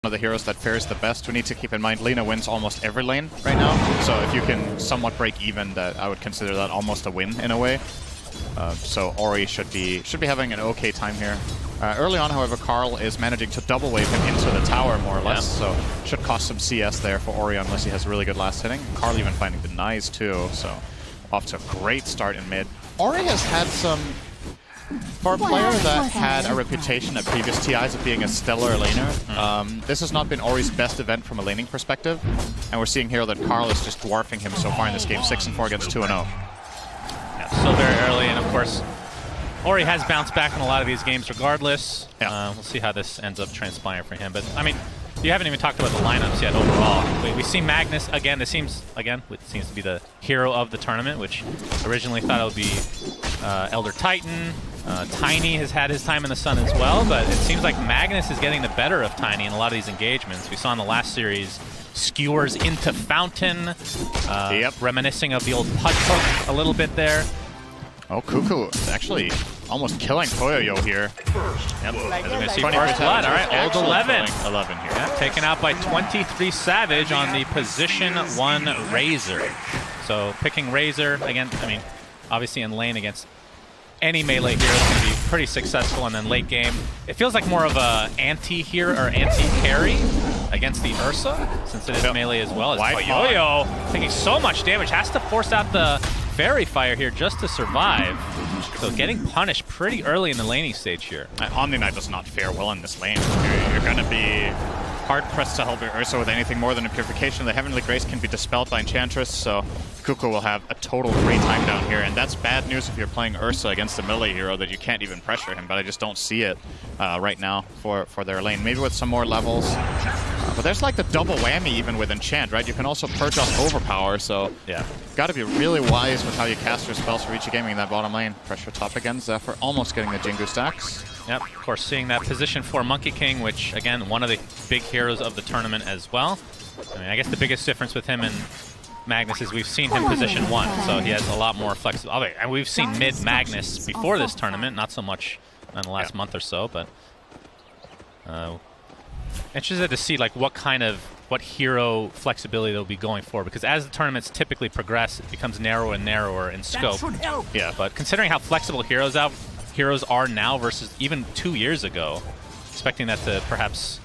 of the heroes that fares the best. We need to keep in mind Lina wins almost every lane right now, so if you can somewhat break even, that I would consider that almost a win in a way. So Ori should be having an okay time here. Early on, however, Carl is managing to double wave him into the tower more or less, so should cost some CS there for Ori unless he has really good last hitting. Carl even finding denies too, so off to a great start in mid. Ori has had some... For a player that had a reputation at previous TIs of being a stellar laner, this has not been Ori's best event from a laning perspective, and we're seeing here that Carl is just dwarfing him so far in this game, 6-4 against 2-0. Yeah, still very early, and of course, Ori has bounced back in a lot of these games regardless. We'll see how this ends up transpiring for him, but I mean, you haven't even talked about the lineups yet overall. We see Magnus again. This seems to be the hero of the tournament, which originally thought it would be Elder Titan. Tiny has had his time in the sun as well, but it seems like Magnus is getting the better of Tiny in a lot of these engagements. We saw in the last series, skewers into Fountain, reminiscing of the old Pud Hook a little bit there. Oh, Cuckoo is actually almost killing Poyoyo here. Yep. As we're going to see first blood. All right, old 11. 11 here. Yeah, taken out by 23 Savage on the position 1 Razor. So picking Razor again, I mean, obviously in lane against any melee hero is going to be pretty successful, and then late game, it feels like more of a anti-hero or anti-carry against the Ursa, since it is melee as well. Poyoyo taking so much damage, has to force out the Fairy Fire here just to survive. So getting punished pretty early in the laning stage here. Omni Knight does not fare well in this lane. You're going to be hard-pressed to help your Ursa with anything more than a Purification. The Heavenly Grace can be dispelled by Enchantress, so Cuckoo will have a total great time down here. And that's bad news if you're playing Ursa against a melee hero that you can't even pressure him, but I just don't see it right now for their lane. Maybe with some more levels. But there's like the double whammy even with Enchant, right? You can also purge off Overpower, so yeah, got to be really wise with how you cast your spells for VICI Gaming in that bottom lane. Pressure top again, Zephyr almost getting the Jingu stacks. Yep, of course, seeing that position 4 Monkey King, which, again, one of the big heroes of the tournament as well. I mean, I guess the biggest difference with him and Magnus is we've seen him position 1, so he has a lot more flexibility. And we've seen mid Magnus before this tournament, not so much in the last month or so, but interested to see like what hero flexibility they'll be going for, because as the tournaments typically progress, it becomes narrower and narrower in scope. Yeah, but considering how flexible heroes are now versus even 2 years ago, expecting that to perhaps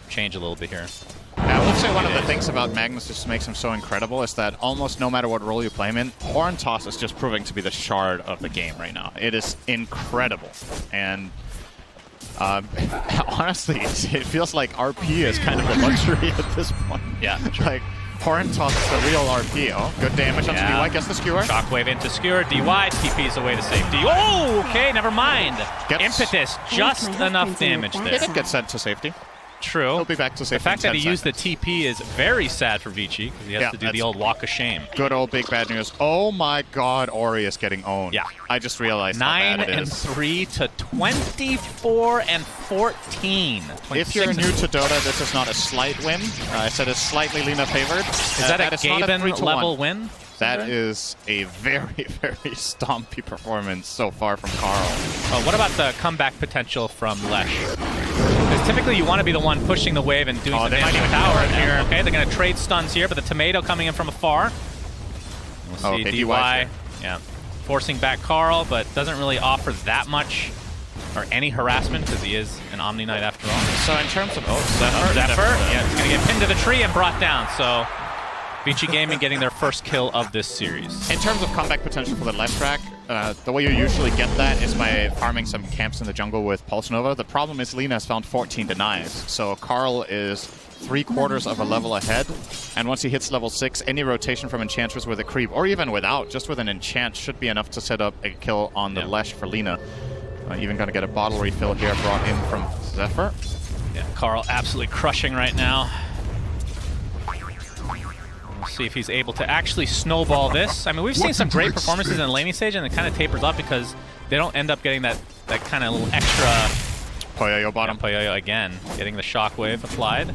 change a little bit here. Yeah, I would say one of the things about Magnus just makes him so incredible is that almost no matter what role you play him in, Horn Toss is just proving to be the shard of the game right now. It is incredible. And honestly, it feels like RP is kind of a luxury at this point. Yeah, sure. Like, Horn Toss is the real RP. Oh, good damage onto DY. Gets the skewer. Shockwave into skewer. DY. TP's away to safety. Oh, okay, never mind. Impetus. Just enough damage there. He did get sent to safety. True. He'll be back to safety. The fact that he used the TP is very sad for VICI, because he has to do the old walk of shame. Good old big bad news. Oh my god, Ori is getting owned. Yeah. I just realized 9-3 to 24-14. If you're new to Dota, this is not a slight win. I said it's slightly Lina favored. Is that a Gaben level win? That is a very, very stompy performance so far from Carl. Oh, what about the comeback potential from Lesh? Because typically you want to be the one pushing the wave and doing some damage to the tower here. Okay, they're going to trade stuns here, but the tomato coming in from afar. We'll see DY. Yeah, forcing back Carl, but doesn't really offer that much or any harassment because he is an Omni Knight after all. So in terms of Zephyr, yeah, he's going to get pinned to the tree and brought down. So VICI Gaming getting their first kill of this series. In terms of comeback potential for the left track, the way you usually get that is by farming some camps in the jungle with Pulse Nova. The problem is Lina has found 14 denies, so Carl is 3/4 of a level ahead, and once he hits level 6, any rotation from Enchantress with a creep, or even without, just with an enchant, should be enough to set up a kill on the Lesh for Lina. Even going to get a bottle refill here brought in from Zephyr. Yeah, Carl absolutely crushing right now. We'll see if he's able to actually snowball this. I mean, we've seen some great performances in the laning stage, and it kind of tapers off because they don't end up getting that kind of little extra... Poyoyo bottom. Poyoyo again, getting the shockwave applied.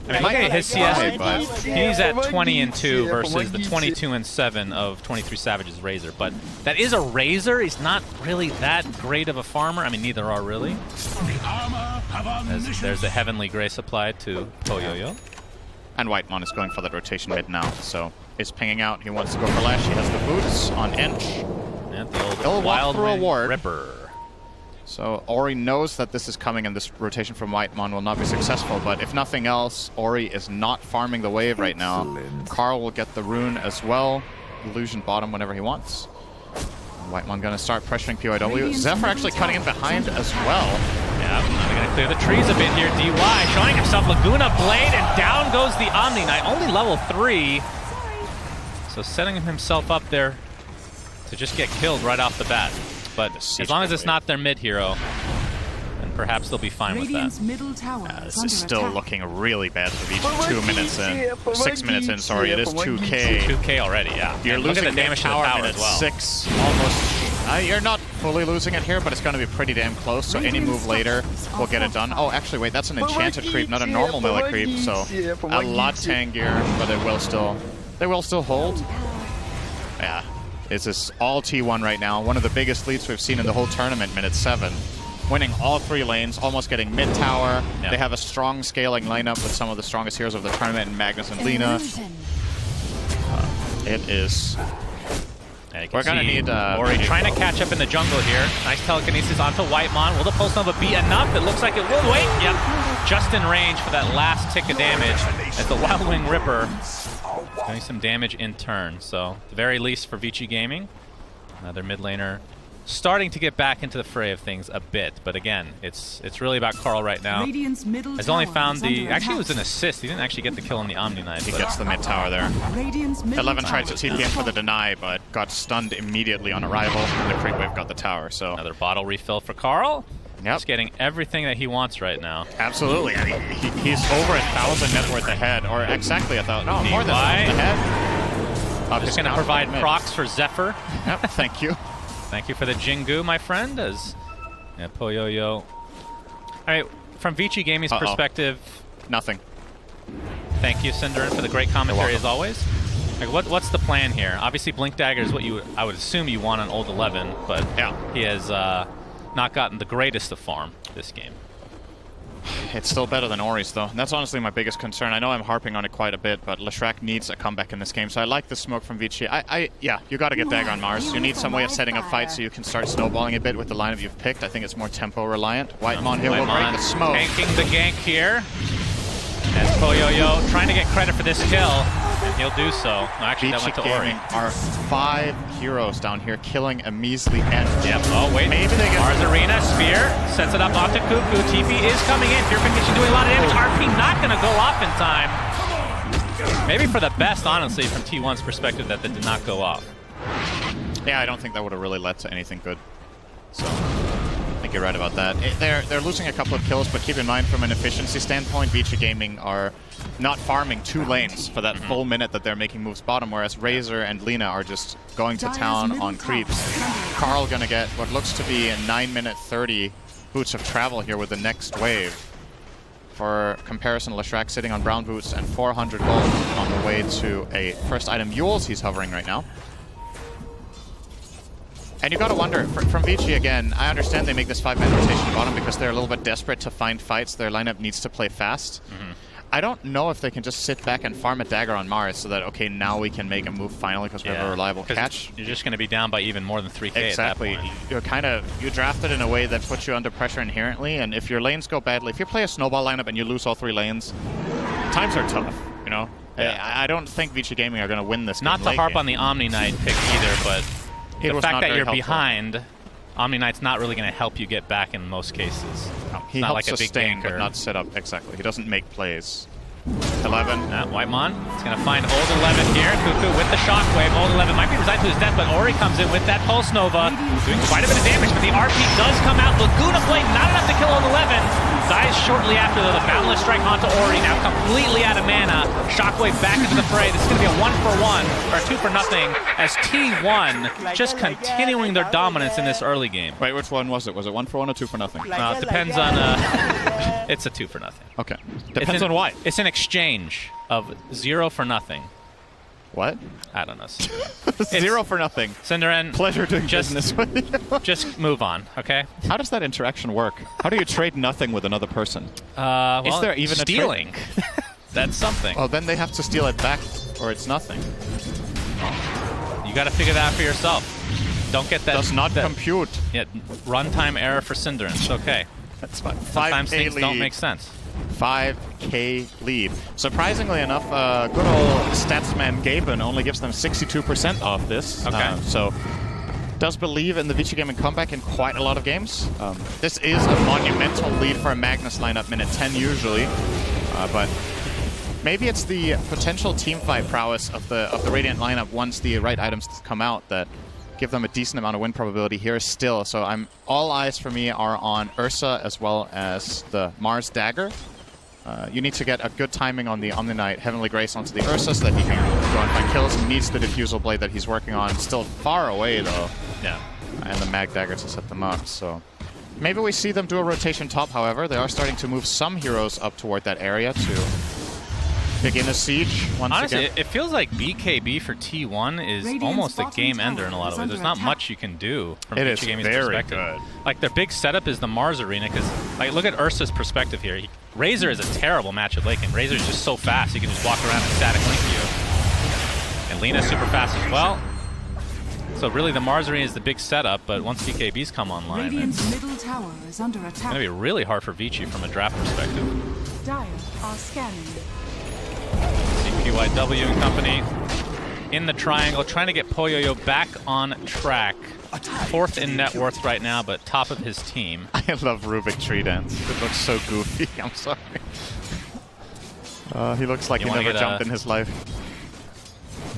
I mean, look at his CS, but he's at 20-2 versus the 22-7 of 23 Savage's Razor. But that is a Razor. He's not really that great of a farmer. I mean, neither are really. As there's a Heavenly Grace applied to Poyoyo. And Whitemon is going for that rotation mid now, so is pinging out. He wants to go for Lash. He has the boots on Inch. And the old He'll Wild walk for a Wing ward. Ripper. So Ori knows that this is coming and this rotation from Whitemon will not be successful, but if nothing else, Ori is not farming the wave right now. Carl will get the rune as well. Illusion bottom whenever he wants. Whitemon gonna start pressuring PYW. Zephyr actually cutting in behind as well. Yeah, they're gonna clear the trees a bit here. DY showing himself Laguna Blade, and down goes the Omni Knight. Only level 3. So setting himself up there to just get killed right off the bat. But as long as it's not their mid hero, then perhaps they'll be fine with that. Middle tower This is still looking really bad for VICI. 2 minutes in. 6 minutes in, sorry. It is 2K. 2K already, yeah. You're And losing look at the damage to the tower tower minute as well. 6, almost. You're not fully losing it here, but it's going to be pretty damn close, so any move later will get it done. Oh, actually, wait, that's an enchanted creep, not a normal melee creep, so a lot tankier, but it will still, they will still hold. Yeah, it's this all T1 right now, one of the biggest leads we've seen in the whole tournament, minute 7. Winning all 3 lanes, almost getting mid tower. Yep. They have a strong scaling lineup with some of the strongest heroes of the tournament in Magnus and Lina. It is... We're gonna need Ori trying to catch up in the jungle here. Nice telekinesis onto Whitemon. Will the pulse nova be enough? It looks like it will. Wait, yep. Just in range for that last tick of damage as the Wild Wing Ripper doing some damage in turn. So, at the very least for VICI Gaming, another mid laner starting to get back into the fray of things a bit, but again, it's really about Carl right now. Has only found the... Actually, it was an assist. He didn't actually get the kill on the Omni Knight. He gets the mid tower there. 11 tried to TP in for the deny, but got stunned immediately on arrival, and the creep wave got the tower, so... Another bottle refill for Carl. Yep. He's getting everything that he wants right now. Absolutely. I mean, he's over 1,000 net worth ahead, or exactly 1,000. No, more than 1,000 ahead. Just going to provide procs for Zephyr. Yep, thank you. Thank you for the Jingu, my friend, as Poyoyo. All right, from VICI Gaming's perspective... Nothing. Thank you, Cinderin, for the great commentary as always. Like, what's the plan here? Obviously, Blink Dagger is what I would assume you want on Old 11, but he has not gotten the greatest of farm this game. It's still better than Ori's, though. And that's honestly my biggest concern. I know I'm harping on it quite a bit, but Leshrac needs a comeback in this game, so I like the smoke from VICI. Yeah, you got to get Dagger on Mars. You need some way of setting up fights so you can start snowballing a bit with the lineup you've picked. I think it's more tempo-reliant. Whitemon here will break the smoke. Tanking the gank here. And Poyoyo trying to get credit for this kill, and he'll do so. No, actually, that went to Ori. Are 5 heroes down here killing a measly end. Yep. Oh, wait. Maybe they get... Mars Arena, Spear, sets it up onto Cuckoo. TP is coming in. Purification doing a lot of damage. RP not going to go off in time. Maybe for the best, honestly, from T1's perspective, that did not go off. Yeah, I don't think that would have really led to anything good. So... I think you're right about that. They're losing a couple of kills, but keep in mind from an efficiency standpoint, VICI Gaming are not farming 2 lanes for that full minute that they're making moves bottom, whereas Razor and Lina are just going to town on creeps. Carl gonna get what looks to be a 9-minute 30 boots of travel here with the next wave. For comparison, Leshrac sitting on brown boots and 400 gold on the way to a first item Yules he's hovering right now. And you gotta wonder, from VICI again, I understand they make this 5-man rotation bottom because they're a little bit desperate to find fights. Their lineup needs to play fast. I don't know if they can just sit back and farm a Dagger on Mars so that, okay, now we can make a move finally because we have a reliable catch. You're just going to be down by even more than 3k exactly. At that point. You draft it in a way that puts you under pressure inherently, and if your lanes go badly, if you play a snowball lineup and you lose all 3 lanes, times are tough, you know? Yeah. I don't think VICI Gaming are going to win this game. Not to harp on the Omni Knight pick either, but the fact that you're behind, Omni Knight's not really going to help you get back in most cases. No, he helps like sustain, but not set up. Exactly. He doesn't make plays. 11. Whitemon is going to find Old 11 here. Cuckoo with the shockwave. Old 11 might be resigned to his death, but Ori comes in with that Pulse Nova, doing quite a bit of damage, but the RP does come out. Laguna Blade, not enough to kill Old 11. Dies shortly after, though. The Boundless Strike onto Ori, now completely out of mana. Shockwave back into the fray. This is going to be a 1-for-1, or 2-for-0, as T1 just continuing their dominance in this early game. Wait, which one was it? Was it 1-for-1 or 2-for-0? It depends on... it's a 2-for-0. Okay. Depends on why. It's an exchange of 0 for nothing. What? I don't know. 0 for nothing. Synderen, Pleasure doing business with you. Just move on, okay? How does that interaction work? How do you trade nothing with another person? Well, is there even stealing? a trade? That's something. Well, then they have to steal it back, or it's nothing. You got to figure that out for yourself. Don't get that. Does not compute. Yeah, runtime error for Synderen. It's okay. That's fine. Sometimes 5K things lead. don't make sense. 5K lead. Surprisingly enough, good old statsman Gaben only gives them 62% off this. Okay. So does believe in the VICI Gaming comeback in quite a lot of games. This is a monumental lead for a Magnus lineup, minute 10 usually, but maybe it's the potential teamfight prowess of the Radiant lineup once the right items come out that give them a decent amount of win probability here still. So all eyes for me are on Ursa as well as the Mars Dagger. You need to get a good timing on the Omni-Knight Heavenly Grace onto the Ursa so that he can go and find kills. He needs the Diffusal Blade that he's working on. Still far away though. Yeah. And the Mag Dagger to set them up. So maybe we see them do a rotation top, however. They are starting to move some heroes up toward that area to begin a siege once Honestly, again. it feels like BKB for T1 is almost a game ender in a lot of ways. There's not much you can do from VICI Gaming's perspective. Good. Like, their big setup is the Mars Arena, because, like, look at Ursa's perspective here. Razor is a terrible matchup late game. Razor is just so fast, he can just walk around and static link you. And Lina's super fast as well. So really, the Mars Arena is the big setup, but once BKBs come online, it's middle tower is under attack. going to be really hard for VICI from a draft perspective. Dire are scanning. PYW and company in the triangle, trying to get Poyoyo back on track. 4th in net worth right now, but top of his team. I love Rubik Tree Dance. It looks so goofy. I'm sorry. He looks like he never jumped in his life.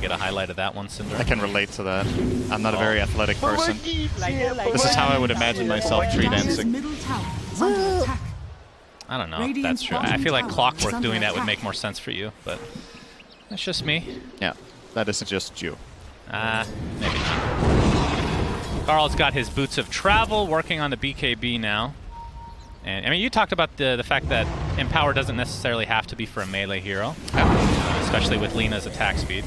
Get a highlight of that one, Cinder. I can relate to that. I'm not a very athletic person. This is how I would imagine myself tree dancing. Middle tower is under attack. I don't know if that's true. I feel like Clockwork doing that would make more sense for you, but that's just me. Yeah, that isn't just you. Maybe not. Carl's got his boots of travel, working on the BKB now. And I mean, you talked about the fact that Empower doesn't necessarily have to be for a melee hero, especially with Lina's attack speed.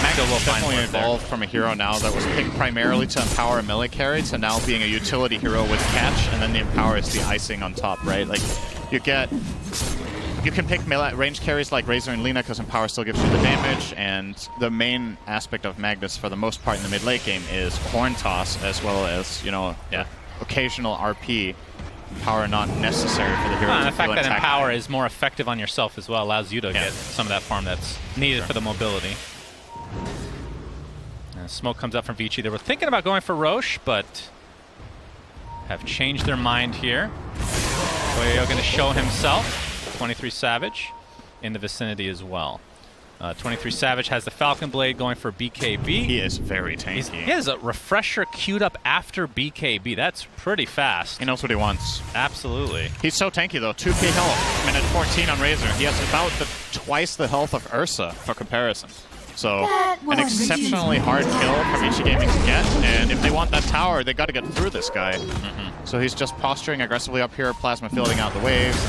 Mango will definitely evolved from a hero now that was picked primarily to empower a melee carry to now being a utility hero with catch, and then the Empower is the icing on top, right? Like, you can pick melee range carries like Razor and Lina because Empower still gives you the damage, and the main aspect of Magnus for the most part in the mid-late game is Horn Toss as well as, you know, occasional RP. Empower not necessary for the hero. And the fact that Empower is more effective on yourself as well allows you to get some of that farm that's needed for the mobility. And smoke comes up from VICI. They were thinking about going for Roche, but have changed their mind here. Poyoyo going to show himself. 23 Savage in the vicinity as well. 23 Savage has the Falcon Blade going for BKB. He is very tanky. He has a refresher queued up after BKB. That's pretty fast. He knows what he wants. Absolutely. He's so tanky though. 2k health, minute 14 on Razor. He has about twice the health of Ursa for comparison. So an exceptionally hard kill for VICI Gaming to get. And if they want that tower, they got to get through this guy. So he's just posturing aggressively up here, Plasma fielding out the waves.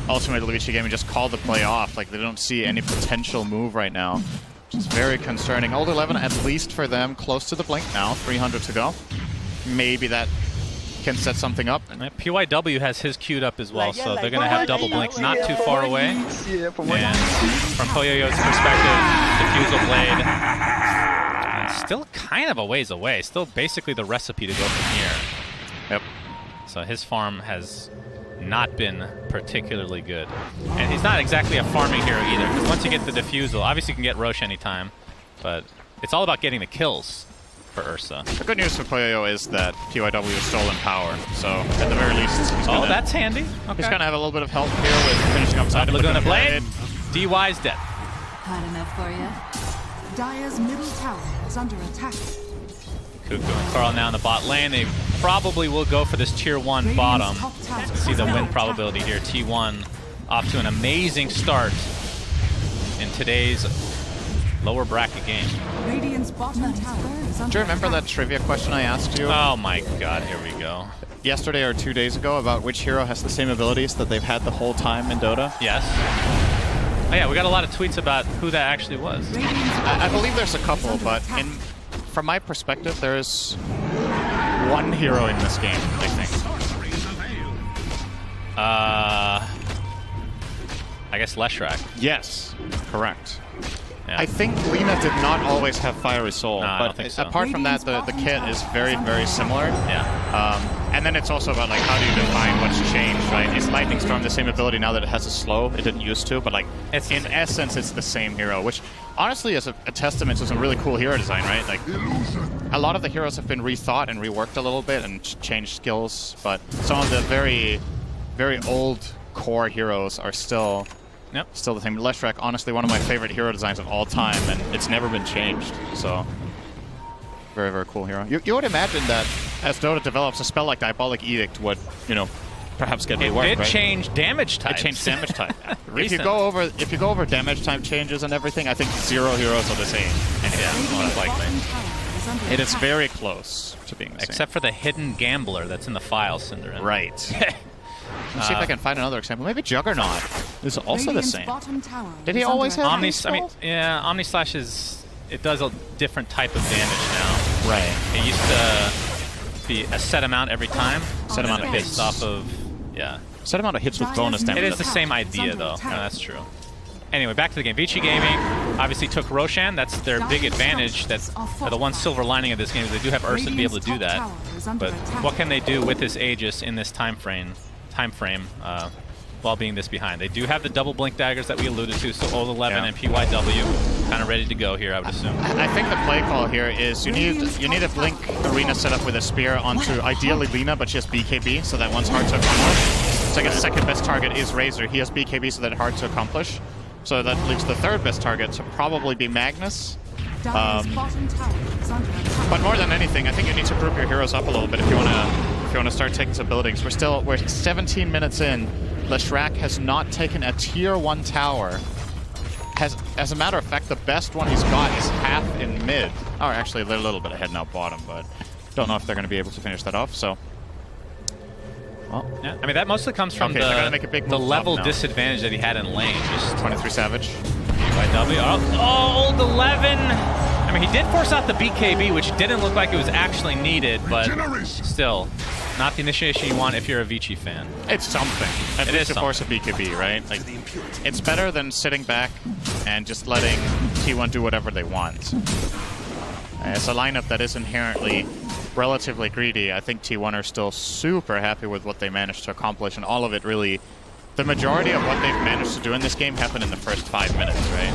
Ultimately, VICI Gaming just called the play off. Like, they don't see any potential move right now, which is very concerning. Old 11, at least for them, close to the blink now. 300 to go. Maybe that can set something up. PYW has his queued up as well, so they're going to have double blink not too far away. And from Poyoyo's perspective, Diffusal Blade still kind of a ways away. Still basically the recipe to go from here. Yep. So his farm has not been particularly good. And he's not exactly a farming hero either, because once you get the Diffusal, obviously you can get Roche anytime, but it's all about getting the kills for Ursa. The good news for Poyoyo is that PYW is stolen power, so at the very least he's gonna, that's handy. Okay. He's gonna have a little bit of help here with finishing up side Laguna Blade. DY's dead. Hot enough for you? Dire's middle tower is under attack. Cuckoo and Carl now in the bot lane. They probably will go for this tier 1 bottom. Let's see the win probability here. T1 off to an amazing start in today's lower bracket game. Radiant's bottom tower is under Do you remember that trivia question I asked you? Oh my god, here we go. Yesterday or 2 days ago about which hero has the same abilities that they've had the whole time in Dota? Yes. Oh yeah, we got a lot of tweets about who that actually was. I believe there's a couple, but from my perspective, there's one hero in this game, I think. I guess Leshrac. Yes, correct. Yeah. I think Lina did not always have Fiery Soul, No, I but don't think so. apart from that, the kit is very, very similar. Yeah. And then it's also about like how do you define what's changed, right? Is Lightning Storm the same ability now that it has a slow? It didn't used to, but like in essence, it's the same hero, which honestly is a testament to some really cool hero design, right? Like a lot of the heroes have been rethought and reworked a little bit and changed skills, but some of the very, very old core heroes are still the same. Leshrac, honestly, one of my favorite hero designs of all time, and it's never been changed. So, very, very cool hero. You would imagine that as Dota develops, a spell like Diabolic Edict would, you know, perhaps get reworked. It did change damage types. It changed damage type. If you go over damage type changes and everything, I think 0 heroes are the same. Yeah, most likely. It is very close to being the same. Except for the hidden gambler that's in the file, Cinderin. Right. Let's see if I can find another example. Maybe Juggernaut is also the same. Did he always have Omni? I mean, yeah, Omni Slash is. It does a different type of damage now. Right. It used to be a set amount every time. Set amount of hits. Based off of Set amount of hits with bonus damage. It is the same idea though. No, that's true. Anyway, back to the game. VICI Gaming obviously took Roshan. That's their big advantage. That's the one silver lining of this game is they do have Ursa to be able to do that. But what can they do with this Aegis in this time frame while being this behind? They do have the double blink daggers that we alluded to, so Ult 11 and PYW kind of ready to go here, I would assume. I think the play call here is you need a blink arena set up with a spear onto ideally Lina, but she has BKB, so that one's hard to accomplish. So I guess second best target is Razor. He has BKB, so that's hard to accomplish. So that leaves the third best target to probably be Magnus. But more than anything, I think you need to group your heroes up a little bit if you want to start taking some buildings. We're 17 minutes in. Leshrac has not taken a tier 1 tower. As a matter of fact, the best one he's got is half in mid. Oh, actually, they're a little bit ahead now bottom, but don't know if they're going to be able to finish that off. So, well, yeah. I mean, that mostly comes from the level disadvantage that he had in lane. Just 23 Savage. PYW. Oh, Ult 11. I mean, he did force out the BKB, which didn't look like it was actually needed, but still, not the initiation you want if you're a VICI fan. It's something. At least to force a BKB, right? Like, it's better than sitting back and just letting T1 do whatever they want. It's a lineup that is inherently relatively greedy. I think T1 are still super happy with what they managed to accomplish, and all of it really... The majority of what they've managed to do in this game happened in the first 5 minutes, right?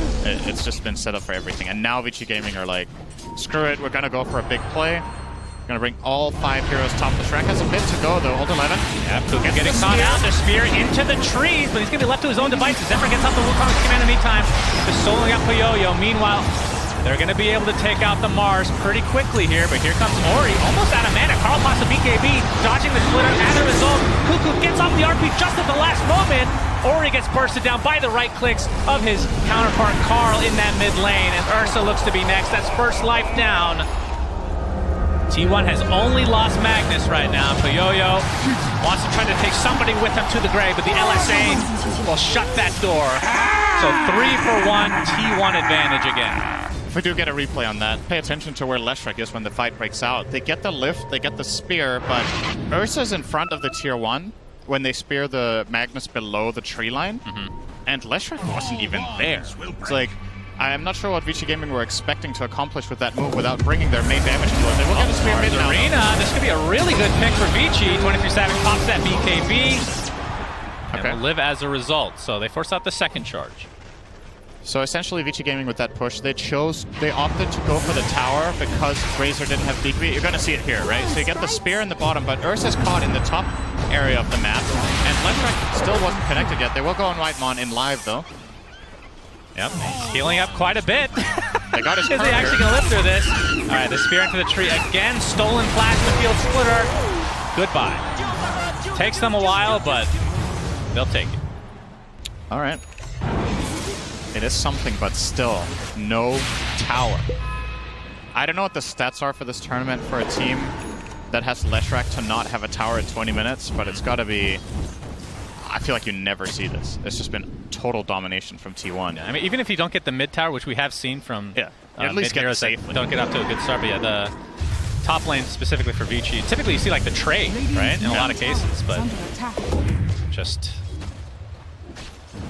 It's just been set up for everything. And now VICI Gaming are like, screw it, we're going to go for a big play. We're going to bring all 5 heroes top. Leshrac has a bit to go, though. Ult 11. Yeah, Puka getting caught out. The spear into the trees, but he's going to be left to his own devices. Zephyr gets out the Wukong's command in the meantime. Just soloing out Puyoyo. Meanwhile, they're going to be able to take out the Mars pretty quickly here, but here comes Ori, almost out of mana. Carl pops a BKB, dodging the splitter. As a result, Cuckoo gets off the RP just at the last moment. Ori gets bursted down by the right clicks of his counterpart Carl in that mid lane, and Ursa looks to be next. That's first life down. T1 has only lost Magnus right now. Puyoyo wants to try to take somebody with him to the grave, but the LSA will shut that door. So 3 for 1, T1 advantage again. If we do get a replay on that, pay attention to where Leshrac is when the fight breaks out. They get the lift, they get the spear, but Ursa's in front of the tier 1 when they spear the Magnus below the tree line, and Leshrac wasn't even there. It's like, I'm not sure what VICI Gaming were expecting to accomplish with that move without bringing their main damage dealer. They will get a spear mid now. Arena, this could be a really good pick for VICI. 23 Savage pops that BKB, and will live as a result. So they force out the second charge. So essentially, VICI Gaming with that push, they opted to go for the tower because Razor didn't have BKB. You're going to see it here, right? So you get the spear in the bottom, but Ursa's caught in the top area of the map, and Leshrac still wasn't connected yet. They will go on Whitemon in live, though. Yep, he's healing up quite a bit. They got his Is he actually going to live through this? All right, the spear into the tree again. Stolen plasma field splitter. Goodbye. Takes them a while, but they'll take it. All right. It is something, but still, no tower. I don't know what the stats are for this tournament for a team that has Leshrac to not have a tower at 20 minutes, but it's got to be... I feel like you never see this. It's just been total domination from T1. Yeah, I mean, even if you don't get the mid tower, which we have seen from at least get heroes that don't get off to a good start, but yeah, the top lane specifically for VICI, typically you see like the trade, right, in a lot of cases, but just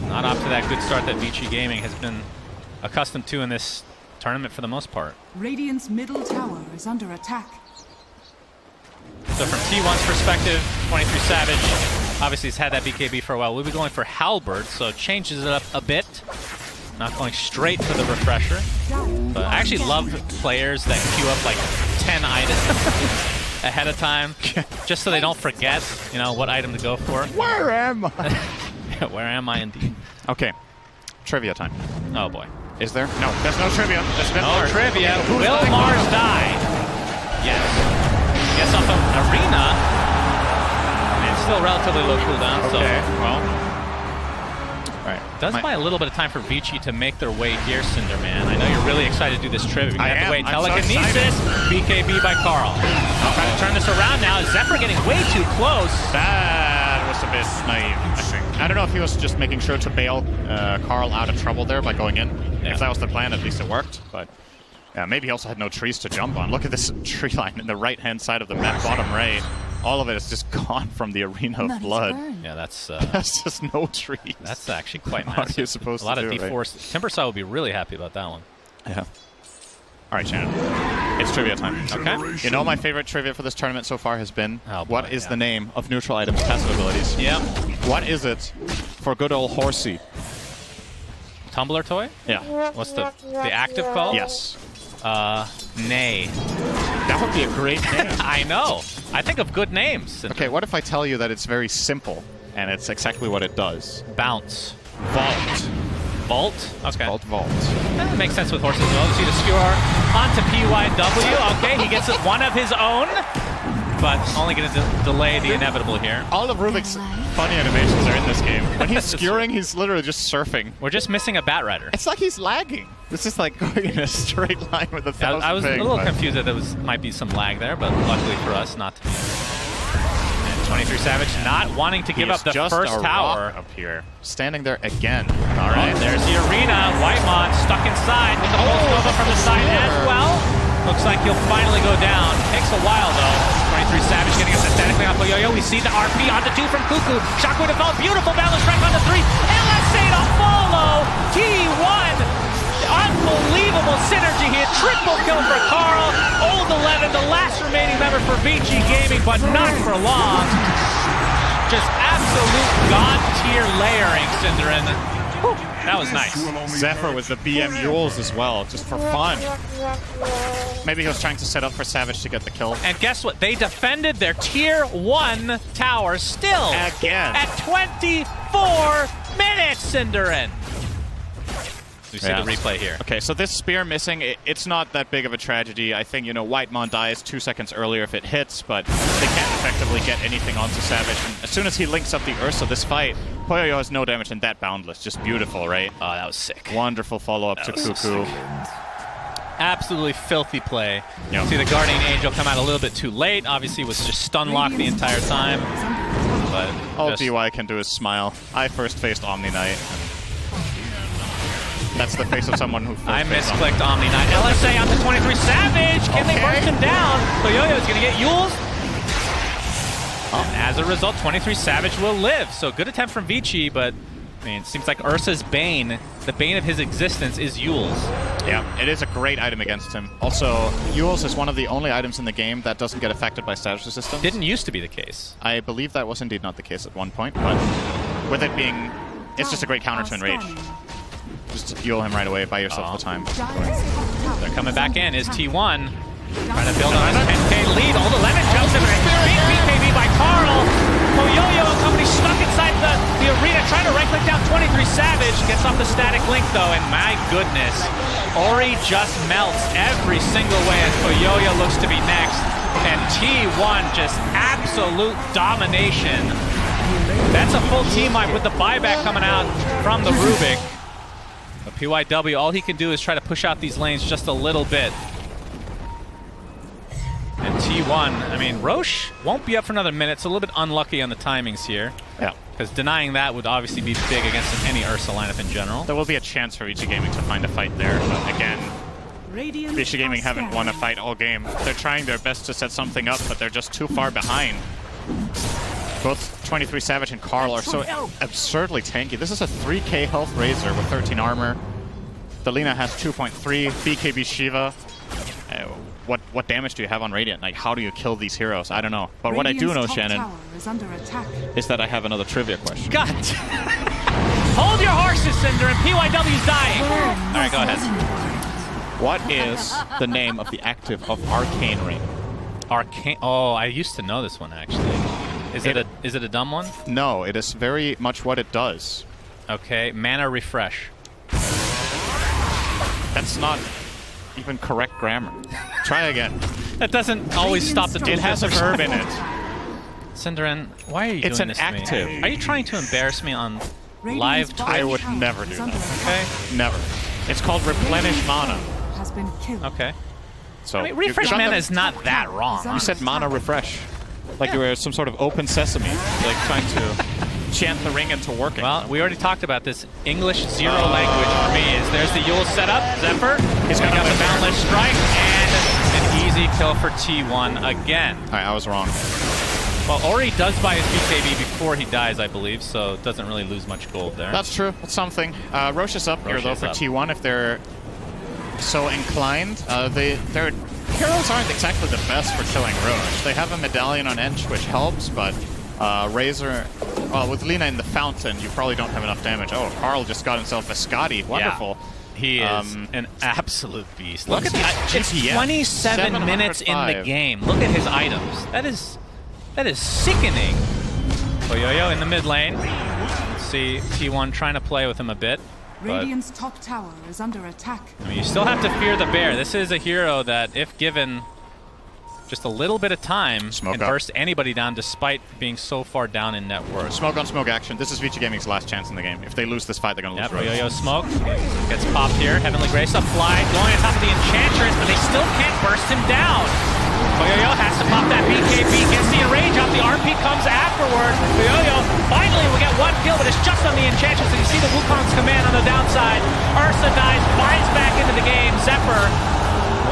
not off to that good start that VICI Gaming has been accustomed to in this tournament for the most part. Radiant's middle tower is under attack. So from T1's perspective, 23 Savage, obviously he's had that BKB for a while. We'll be going for Halberd, so changes it up a bit. Not going straight for the refresher. But I actually love players that queue up like 10 items ahead of time, just so they don't forget, you know, what item to go for. Where am I? Where am I indeed? Okay, trivia time. Oh boy. Is there? No, there's no trivia. There's no Mars. Trivia. Will Mars die? Yes. Gets off of Arena. And still relatively low cooldown. Okay, so well. Right. Does buy a little bit of time for VICI to make their way here, Cinderman. I know you're really excited to do this trivia. You have to wait. Telekinesis, BKB by Carl. Trying to turn this around now. Zephyr getting way too close. That was a bit naive, I think. I don't know if he was just making sure to bail Carl out of trouble there by going in. Yeah. If that was the plan, at least it worked. But maybe he also had no trees to jump on. Look at this tree line in the right-hand side of the map, bottom right. All of it is just gone from the Arena of Blood. Yeah, that's that's just no trees. That's actually quite massive. What are you supposed a lot to of do, D4s. right? Timbersaw would be really happy about that one. Yeah. All right, Shannon. It's trivia time. Okay. You know my favorite trivia for this tournament so far has been, what is yeah. the name of neutral items' passive abilities? Yeah. What is it for good old Horsey? Tumbler toy? Yeah. What's the active call? Yes. Nay. That would be a great name. I know. I think of good names. Okay, what if I tell you that it's very simple, and it's exactly what it does? Bounce. Vault. Vault? It's Okay. called Vault. That makes sense with horses as well. See the skewer onto PYW. Okay, he gets one of his own, but only going to delay the inevitable here. All of Rubik's funny animations are in this game. When he's skewering, he's literally just surfing. We're just missing a Bat Rider. It's like he's lagging. It's just like going in a straight line with a thousand I was ping, a little confused that there might be some lag there, but luckily for us, not to be. And 23 Savage not wanting to give up the first tower. Up here, standing there again. All right, there's the Arena. Whitemon stuck inside with the Pulse Nova from the side as well. Looks like he'll finally go down. Takes a while though. 23 Savage getting us aesthetically off Yo-Yo. We see the RP onto 2 from Cuckoo. Shockwave to fall. Beautiful balance strike onto 3. LSA to follow. T1. Unbelievable synergy here. Triple kill for Carl. Old 11, the last remaining member for VICI Gaming, but not for long. Just absolute god-tier layering, Cinderin. That was nice. Zephyr with the BM Yules as well, just for fun. Maybe he was trying to set up for Savage to get the kill. And guess what? They defended their tier 1 tower still. Again. At 24 minutes, Cinderin. We see the replay here. Okay, so this spear missing, it's not that big of a tragedy. I think, you know, Whitemon dies 2 seconds earlier if it hits, but they can't effectively get anything onto Savage. And as soon as he links up the Ursa this fight, Poyoyo has no damage and that Boundless. Just beautiful, right? Oh, that was sick. Wonderful follow-up to Cuckoo. So absolutely filthy play. Yep. See the Guardian Angel come out a little bit too late. Obviously was just stun locked the entire time. But all DY can do is smile. I first faced Omni Knight. That's the face of someone who I misclicked Omni Knight. LSA onto 23 Savage. Can they burst him down? Yo-Yo's going to get Yules. And as a result, 23 Savage will live. So good attempt from VICI, but I mean, it seems like Ursa's bane, the bane of his existence, is Yules. Yeah, it is a great item against him. Also, Yules is one of the only items in the game that doesn't get affected by status resistance. Didn't used to be the case. I believe that was indeed not the case at one point, but with it being, it's just a great counter to Enrage. Just heal him right away, buy yourself the time. They're coming back in. Is T1 trying to build on his 10k lead. Old 11 jumps in. Big BKB by Carl. Yo-Yo and company stuck inside the Arena, trying to right-click down 23 Savage. Gets off the static link though, and my goodness, Ori just melts every single way as Yo-Yo looks to be next. And T1 just absolute domination. That's a full team wipe with the buyback coming out from the Rubik. But PYW, all he can do is try to push out these lanes just a little bit. And T1, I mean, Roche won't be up for another minute. It's a little bit unlucky on the timings here. Yeah. Because denying that would obviously be big against any Ursa lineup in general. There will be a chance for VICI Gaming to find a fight there, but again, VICI Gaming haven't won a fight all game. They're trying their best to set something up, but they're just too far behind. Both 23 Savage and Carl are so absurdly tanky. This is a 3k health Razor with 13 armor. The Lina has 2.3, BKB Shiva. What damage do you have on Radiant? Like, how do you kill these heroes? I don't know. But what I do know, Shannon, is that I have another trivia question. God! Hold your horses, Cinder, and PYW's dying! Alright, go ahead. What is the name of the active of Arcane Ring? Arcane... Oh, I used to know this one, actually. Is it a dumb one? No, it is very much what it does. Okay, Mana Refresh. That's not even correct grammar. Try again. That doesn't always stop the two. It has a verb in it. Cinderin, why are you It's doing an this to me? active. Are you trying to embarrass me on live Twitch? I would never do that. Okay. Never. It's called Replenish Mana. Has been killed. Okay. So I mean, refresh mana is not that wrong. You said Mana Refresh. Like you were some sort of open sesame. Like trying to chant the ring into working. Well, we already talked about this. English zero language for me is there's the Yule setup. Zephyr. He's got the Boundless Strike and an easy kill for T1 again. Alright, I was wrong. Well, Ori does buy his BKB before he dies, I believe, so doesn't really lose much gold there. That's true. That's something. Roche is up here though for T1 if they're so inclined. Their heroes aren't exactly the best for killing Roche. They have a medallion on Edge, which helps, but Razor, well, with Lina in the fountain, you probably don't have enough damage. Oh, Carl just got himself a Scotty. Wonderful. Yeah. He is an absolute beast. Look at that. It's 27 minutes in the game. Look at his items. That is sickening. Poyoyo in the mid lane. Let's see T1 trying to play with him a bit. Radiant's top tower is under attack. I mean, you still have to fear the bear. This is a hero that, if given just a little bit of time, can burst anybody down despite being so far down in net worth. Smoke on smoke action. This is VICI Gaming's last chance in the game. If they lose this fight, they're going to lose. Yo-Yo smoke. Gets popped here. Heavenly Grace up fly. Going on top of the Enchantress, but they still can't burst him down. Yo-Yo has to pop that BKB. Gets the enrage up. The RP comes afterwards. Yo-Yo finally will get one kill, but it's just on the Enchantress. And you see the Wukong's command on the downside. Ursa dies, finds back into the game. Zephyr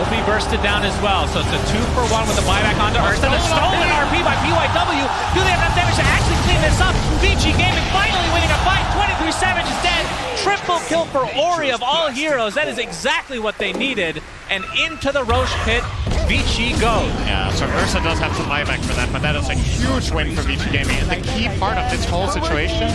will be bursted down as well. So it's a 2-for-1 with the buyback onto Ursa. The stolen RP by PYW. Do they have enough damage to actually clean this up? VICI Gaming finally winning a fight. 23 Savage is dead. Triple kill for Ori of all heroes. That is exactly what they needed. And into the Roche pit, VICI goes. Yeah, so Ursa does have to buy back for that, but that is a huge win for VICI Gaming. And the key part of this whole situation,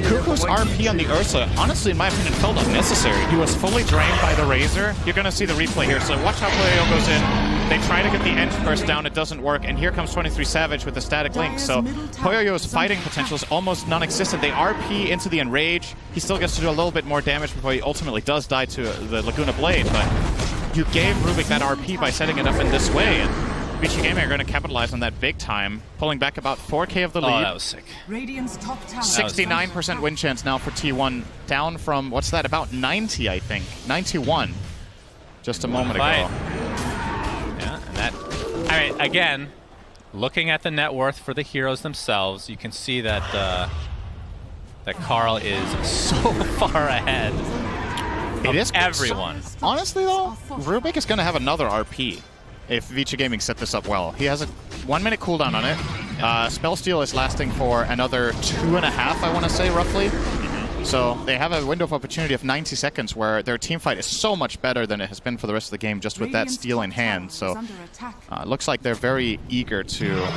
Cuckoo's RP on the Ursa, honestly, in my opinion, felt unnecessary. He was fully drained by the Razor. You're going to see the replay here, so watch how Poyoyo goes in. They try to get the End burst down, it doesn't work, and here comes 23 Savage with the static link. So Poyoyo's fighting potential is almost non-existent. They RP into the Enrage. He still gets to do a little bit more damage before he ultimately does die to the Laguna Blade, but you gave Rubik that RP by setting it up in this way, and VICI Gaming are going to capitalize on that big time, pulling back about 4k of the lead. Oh, that was sick. Radiant's top tower. 69% win chance now for T1, down from, what's that, about 90, I think. 91, just a moment ago. Yeah, and that, I mean, again, looking at the net worth for the heroes themselves, you can see that that Carl is so far ahead of everyone. Honestly, though, Rubik is going to have another RP if VICI Gaming set this up well. He has a 1-minute cooldown on it. Spell Steal is lasting for another 2.5, I want to say, roughly. So they have a window of opportunity of 90 seconds where their team fight is so much better than it has been for the rest of the game just with that steal in hand. So it looks like they're very eager to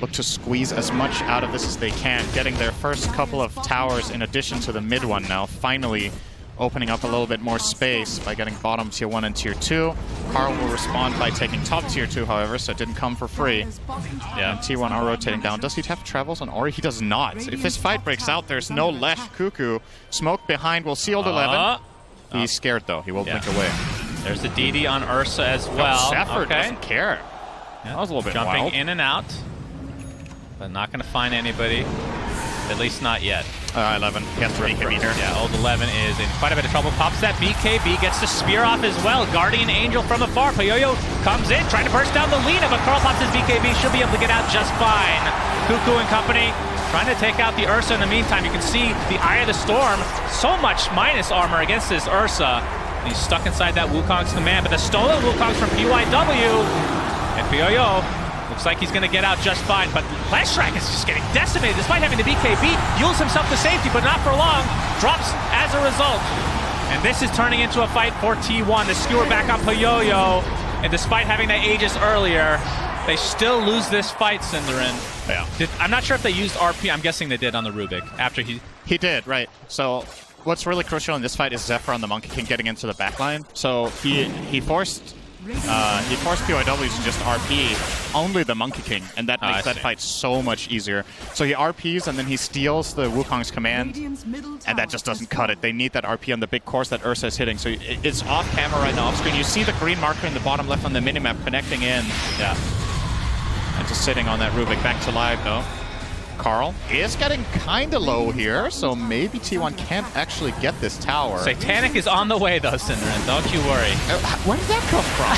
look to squeeze as much out of this as they can, getting their first couple of towers in addition to the mid one now, finally opening up a little bit more space by getting bottom tier 1 and tier 2. Carl will respond by taking top tier 2, however, so it didn't come for free. Yeah, and T1 are rotating down. Does he have travels on Ori? He does not. If this fight breaks out, there's no Lesh Cuckoo. Smoke behind will seal 11. He's scared, though. He will blink away. There's the DD on Ursa as well. Zephyr doesn't care. That was a little bit jumping wild. In and out, but not going to find anybody. At least not yet. 11. He has to BKB here. Yeah, old 11 is in quite a bit of trouble. Pops that BKB, gets the spear off as well. Guardian Angel from afar. Puyoyo comes in, trying to burst down the Lina, but Carl pops his BKB. Should be able to get out just fine. Cuckoo and company trying to take out the Ursa in the meantime. You can see the Eye of the Storm. So much minus armor against this Ursa. And he's stuck inside that Wukong's command, but the stolen Wukong's from PYW. And Puyoyo looks like he's going to get out just fine, but Flashtrack is just getting decimated despite having the BKB. Yules himself to safety, but not for long. Drops as a result. And this is turning into a fight for T1. The skewer back on Puyoyo. And despite having that Aegis earlier, they still lose this fight, Cinderin. Yeah. I'm not sure if they used RP. I'm guessing they did on the Rubik after he... He did, right. So what's really crucial in this fight is Zephyr on the Monkey King getting into the backline. So he forced PYW to just RP only the Monkey King, and that makes that fight so much easier. So he RPs, and then he steals the Wukong's command, and that just doesn't cut it. They need that RP on the big course that Ursa is hitting. So it's off camera right now, off screen. You see the green marker in the bottom left on the minimap connecting in. Yeah. And just sitting on that Rubik. Back to live, though. Carl is getting kind of low here, so maybe T1 can't actually get this tower. Satanic is on the way, though, Cinderin. Don't you worry. Where did that come from?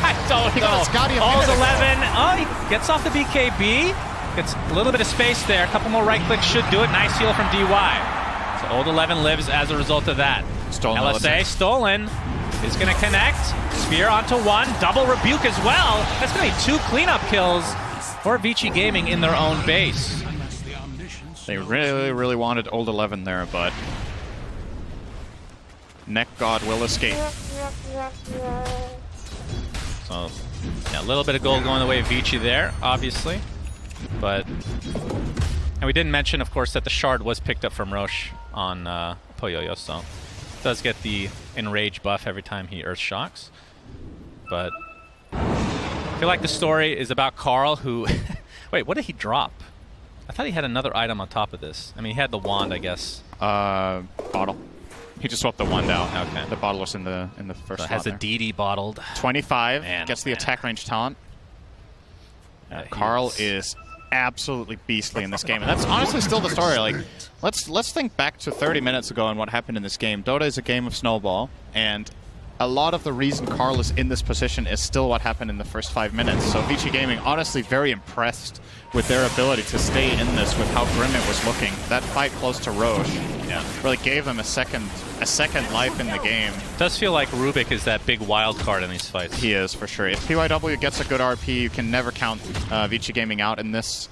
I don't know. All's 11. Oh, he gets off the BKB. Gets a little bit of space there. A couple more right clicks should do it. Nice heal from DY. So old 11 lives as a result of that. Stolen LSA, stolen. Is going to connect. Spear onto one. Double rebuke as well. That's going to be 2 cleanup kills for VICI Gaming in their own base. They really, really wanted old 11 there, but Neck God will escape. So, yeah, a little bit of gold going the way of VICI there, obviously. But, and we didn't mention, of course, that the shard was picked up from Roche on Puyoyo, so does get the enrage buff every time he earth shocks. But I feel like the story is about Carl, who wait, what did he drop? I thought he had another item on top of this. I mean, he had the wand, I guess. Bottle. He just swapped the wand out. Okay. The bottle was in the first So slot has a there. DD bottled. 25 Man, gets the man. attack range talent. Carl is absolutely beastly in this game, and that's honestly still the story. Like, let's think back to 30 minutes ago and what happened in this game. Dota is a game of snowball, and a lot of the reason Carl is in this position is still what happened in the first 5 minutes. So VICI Gaming, honestly very impressed with their ability to stay in this with how grim it was looking. That fight close to Roche really gave them a second life in the game. It does feel like Rubik is that big wild card in these fights. He is, for sure. If PYW gets a good RP, you can never count VICI Gaming out in this.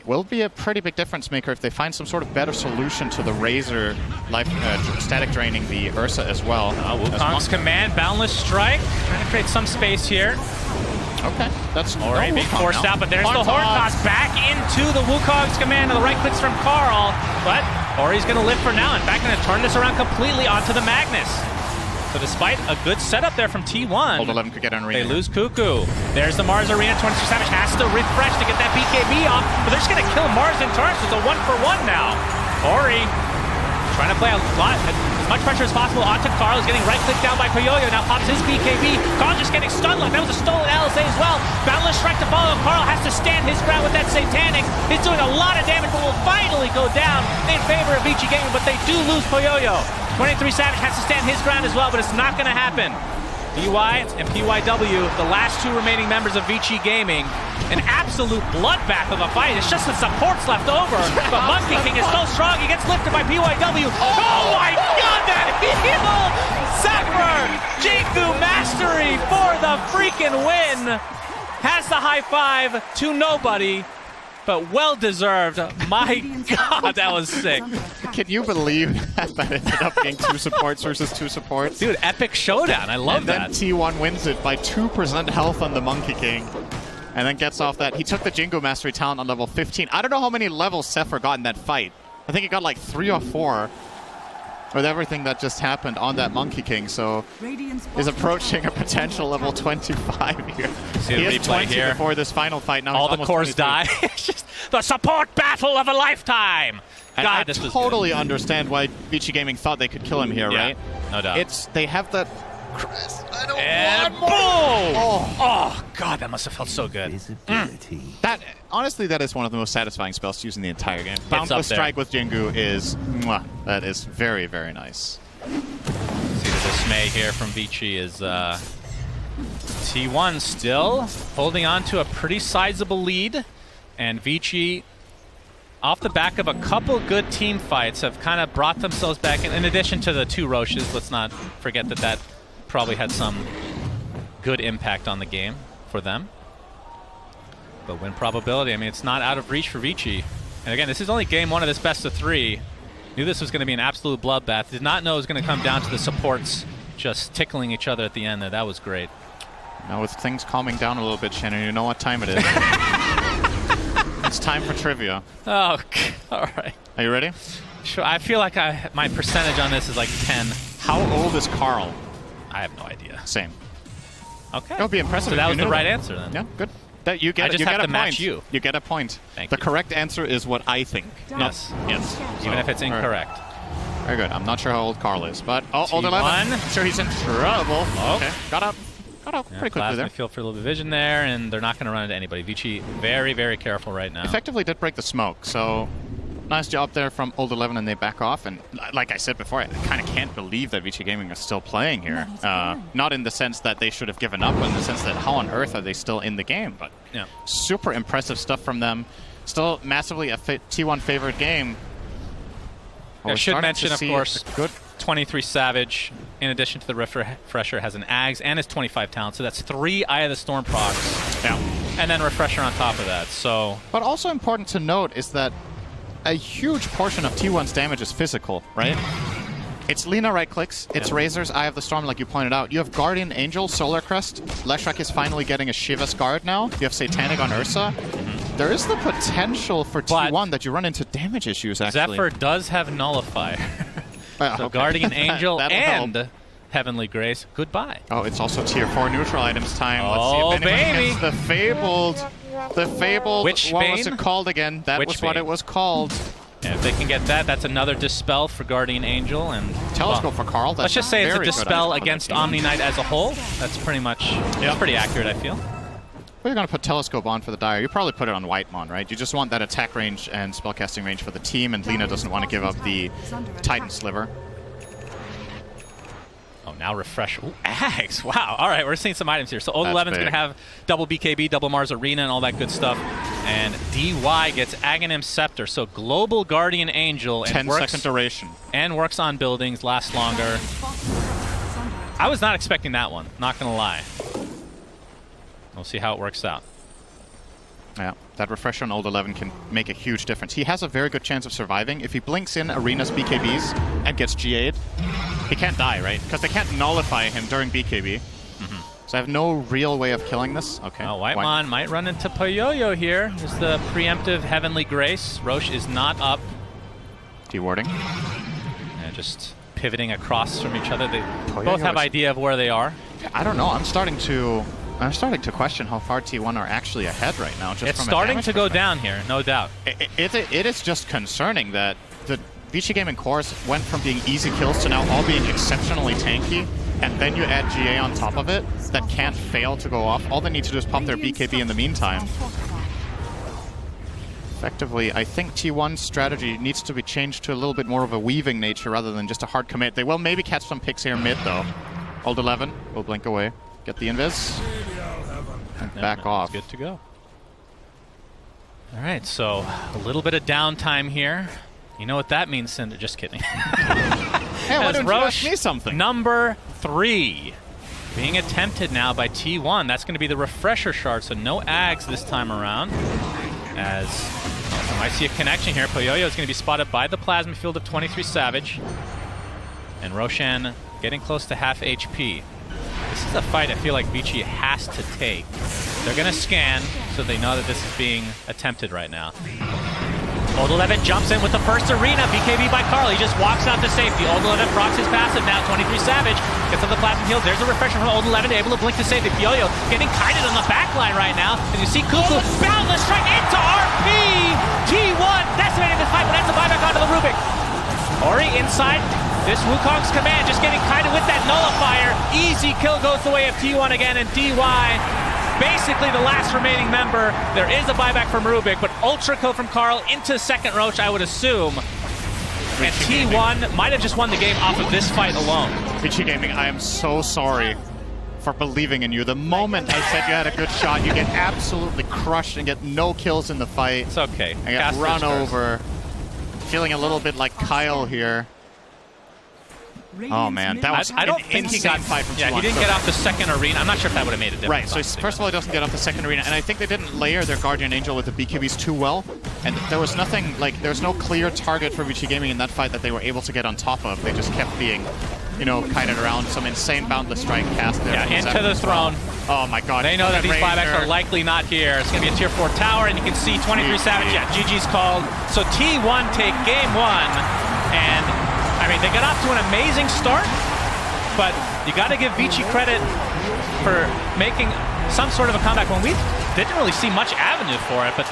Will be a pretty big difference maker if they find some sort of better solution to the Razor life static draining the Ursa as well. Wukong's command, Boundless Strike, trying to create some space here. Okay, that's Already being forced out, but there's the Horn Toss back into the Wukong's command, and the right clicks from Carl. But Ori's going to live for now. In fact, going to turn this around completely onto the Magnus. So despite a good setup there from T1, old 11 could get on Arena. They lose Cuckoo. There's the Mars Arena. 22 Savage has to refresh to get that BKB off, but they're just going to kill Mars in turn, so it's a 1-for-1 now. Ori trying to play as much pressure as possible onto Carl. He's getting right-clicked down by Puyoyo. Now pops his BKB. Carl just getting stunned like that was a stolen LSA as well. Boundless Strike to follow. Carl has to stand his ground with that Satanic. He's doing a lot of damage, but will finally go down in favor of VICI Gaming, but they do lose Puyoyo. 23 Savage has to stand his ground as well, but it's not going to happen. DY and PYW, the last 2 remaining members of VICI Gaming, an absolute bloodbath of a fight. It's just the supports left over, but Monkey King is so strong, he gets lifted by PYW. Oh my god, that heal! Zephyr! Jiku Mastery for the freaking win! Has the high five to nobody, but well deserved. My god, that was sick. Can you believe that ended up being 2 supports versus 2 supports? Dude, epic showdown. I love that. And then T1 wins it by 2% health on the Monkey King. And then gets off that. He took the Jingo Mastery talent on level 15. I don't know how many levels Zephyr got in that fight. I think he got like 3 or 4 with everything that just happened on that Monkey King. So is approaching a potential level 25 here. See he the is replay 20 here. before this final fight. Now all the cores die. It's just the support battle of a lifetime. And God, I totally understand why VICI Gaming thought they could kill him here, right? No doubt. They have that Crest. I don't And want more. boom! Oh, God, that must have felt so good. That honestly, that is one of the most satisfying spells to use in the entire game. Boundless there. Strike with Jingu is mwah, that is very, very nice. See the dismay here from VICI is T1 still holding on to a pretty sizable lead, and VICI, off the back of a couple good team fights, have kind of brought themselves back in addition to the 2 Roches. Let's not forget that that probably had some good impact on the game for them. But win probability, I mean, it's not out of reach for VICI. And again, this is only game 1 of this best of 3. Knew this was going to be an absolute bloodbath. Did not know it was going to come down to the supports just tickling each other at the end there. That was great. Now with things calming down a little bit, Shannon, you know what time it is. It's time for trivia. Oh, all right. Are you ready? Sure. I feel like my percentage on this is like 10. How old is Carl? I have no idea. Same. Okay. That would be impressive. So that if was you the knew right that. answer then. Yeah, good. That you get. I just you have get to a match point. you. You get a point. Thank the you. correct answer is what I think. Yes. Yes. Even if it's incorrect. Very good. I'm not sure how old Carl is, but old 11. T1. I'm sure he's in trouble. Oh. Okay. Got up Yeah, pretty quickly there. Feel for a little bit of vision there, and they're not going to run into anybody. VICI very, very careful right now. Effectively did break the smoke, so nice job there from old 11, and they back off. And like I said before, I kind of can't believe that VICI Gaming is still playing here. Not in the sense that they should have given up, but in the sense that how on earth are they still in the game? But Yeah. super impressive stuff from them. Still massively a T1 favorite game. I should mention, of course, good 23 Savage, in addition to the Refresher, has an Ags and his 25 talent, so that's 3 Eye of the Storm procs. Yeah. And then Refresher on top of that, so... But also important to note is that a huge portion of T1's damage is physical, right? It's Lina right-clicks, it's Razor's Eye of the Storm, like you pointed out. You have Guardian Angel, Solar Crest. Leshrac is finally getting a Shiva's Guard now. You have Satanic on Ursa. There is the potential for T1 that you run into damage issues, actually. Zephyr does have Nullifier. So okay. Guardian Angel That'll and help. Heavenly Grace, goodbye. Oh, it's also tier 4 neutral items time. Oh, Let's see if anyone baby. gets the Fabled. The Fabled, Which what Bane? was it called again? That Which was what Bane? it was called. And if they can get that, that's another Dispel for Guardian Angel. And Telescope for Carl. That's let's just say it's a very good Dispel item. against Omni Knight as a whole. That's pretty much pretty accurate, I feel. Well, you're going to put Telescope on for the Dire. You probably put it on Whitemon, right? You just want that attack range and spellcasting range for the team, and Lina doesn't want to give up the Titan Sliver. Oh, now Refresh. Ooh, Ags. Wow. All right, we're seeing some items here. So Old That's 11's going big. to have double BKB, double Mars Arena, and all that good stuff. And DY gets Aghanim Scepter. So Global Guardian Angel and 10-second duration. and works on buildings, lasts longer. I was not expecting that one, not going to lie. We'll see how it works out. Yeah, that Refresher on Old 11 can make a huge difference. He has a very good chance of surviving. If he blinks in Arena's BKBs and gets GA'd, he can't die, right? Because they can't nullify him during BKB. So I have no real way of killing this. Okay. Oh, Whitemon might run into Poyoyo here. There's the preemptive Heavenly Grace. Roche is not up. Dewarding. And just pivoting across from each other. They Poyoyo both have is- idea of where they are. I don't know. I'm starting to question how far T1 are actually ahead right now. Just It's from a starting damage to go perspective. down here, no doubt. It is just concerning that the VICI Gaming cores went from being easy kills to now all being exceptionally tanky, and then you add GA on top of it that can't fail to go off. All they need to do is pop their BKB in the meantime. Effectively, I think T1's strategy needs to be changed to a little bit more of a weaving nature rather than just a hard commit. They will maybe catch some picks here mid, though. Old 11 will blink away. Get the invis. And back off. Good to go. All right, so a little bit of downtime here. You know what that means, Cinder? Just kidding. Hey, why As don't you ask Roche, me something? number 3, being attempted now by T1. That's going to be the Refresher Shard, so no Ags this time around. As I might see a connection here. Poyoyo is going to be spotted by the Plasma Field of 23 Savage. And Roshan getting close to half HP. This is a fight I feel like VICI has to take. They're going to scan, so they know that this is being attempted right now. Old 11 jumps in with the first Arena, BKB by Carl. He just walks out to safety. Old 11 procs his passive now, 23 Savage. Gets up the Plasma Heals. There's a Refresher from Old 11, able to blink to safety. Poyoyo getting kited on the backline right now. As you see Cuckoo, boundless strike into RP! T1 decimating this fight, but that's a buyback onto the Rubik. Ori inside, This Wukong's command just getting kind of with that nullifier. Easy kill goes the way of T1 again, and DY, basically the last remaining member. There is a buyback from Rubik, but ultra kill from Carl into second Roach, I would assume. And T1 might have just won the game off of this fight alone. VICI Gaming, I am so sorry for believing in you. The moment I said you had a good shot, you get absolutely crushed and get no kills in the fight. It's okay. And get run over. Feeling a little bit like Kyle here. Oh man, that was I don't think he got fight from T1. Yeah, he didn't get off the second arena. I'm not sure if that would have made a difference. Right, so first of all, he doesn't get off the second arena, and I think they didn't layer their Guardian Angel with the BKBs too well. And there was nothing, like, there was no clear target for VICI Gaming in that fight that they were able to get on top of. They just kept being, you know, kited around. Some insane Boundless Strike cast there. Yeah, into the throne. Oh my god. They know that these buybacks are likely not here. It's going to be a tier 4 tower, and you can see 23 Savage. Yeah, GG's called. So T1 take game 1, and I mean, they got off to an amazing start, but you got to give VICI credit for making some sort of a comeback when we didn't really see much avenue for it, but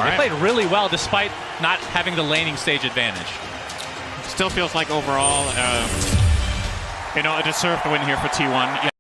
they played really well despite not having the laning stage advantage. Still feels like overall, you know, a deserved win here for T1.